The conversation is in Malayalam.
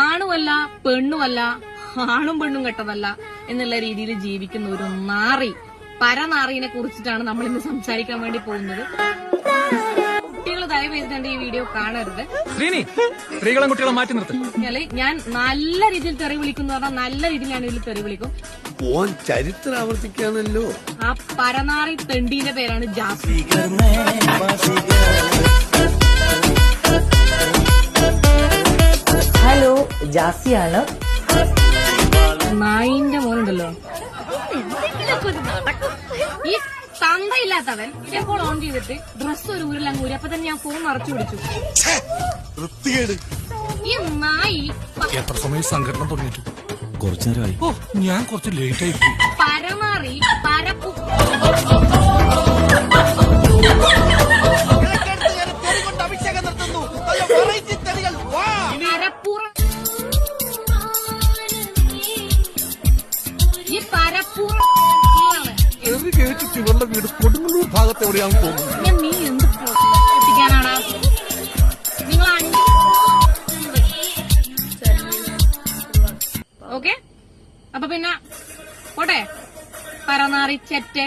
ആണുമല്ല പെണ്ണുമല്ല ആണും പെണ്ണും കെട്ടതല്ല എന്നുള്ള രീതിയിൽ ജീവിക്കുന്ന ഒരു നാറി പരനാറിനെ കുറിച്ചിട്ടാണ് നമ്മൾ ഇന്ന് സംസാരിക്കാൻ വേണ്ടി പോകുന്നത്. കുട്ടികൾ ദയവ് ചെയ്തിട്ട് ഈ വീഡിയോ കാണരുത്. സ്ത്രീകളും കുട്ടികളും മാറ്റി നിർത്തും. ഞാൻ നല്ല രീതിയിൽ തെറി വിളിക്കും എന്ന് പറഞ്ഞാൽ നല്ല രീതിയിലാണ് ഇതിൽ തെറി വിളിക്കും. ചരിത്രം ആവർത്തിക്കാനല്ലോ. ആ പരനാറി തെണ്ടീന്റെ പേരാണ് ജാസി. ഹലോ, ജാസിയാണ്. നായിന്റെ മോനുണ്ടല്ലോ, ഈ തന്തയില്ലാത്തവൻ ഇപ്പോൾ ഓൺ ചെയ്തിട്ട് ഡ്രസ് ഒരു ഊരിലങ്ങ് ഊരി. അപ്പൊ തന്നെ ഞാൻ ഫോൺ മറച്ചു പിടിച്ചു. ഈ നായി എത്ര സമയം സംഘടന തുടങ്ങിയിട്ട്? കുറച്ചു നേരമായി. ഞാൻ കുറച്ച് ലേറ്റ് ആയി. പരമാറി പരപ്പു ഈ പരപ്പൂർ ഇവരുടെ വീട് കൊടുങ്ങല്ലൂർ ഭാഗത്ത് എവിടെയാണെന്ന് തോന്നുന്നു. നീ എന്ത് പൊട്ടിക്കാനാണ് നിങ്ങൾ? ഓക്കെ, അപ്പൊ പിന്നെ പോട്ടെ പരനാറി ചെറ്റെ.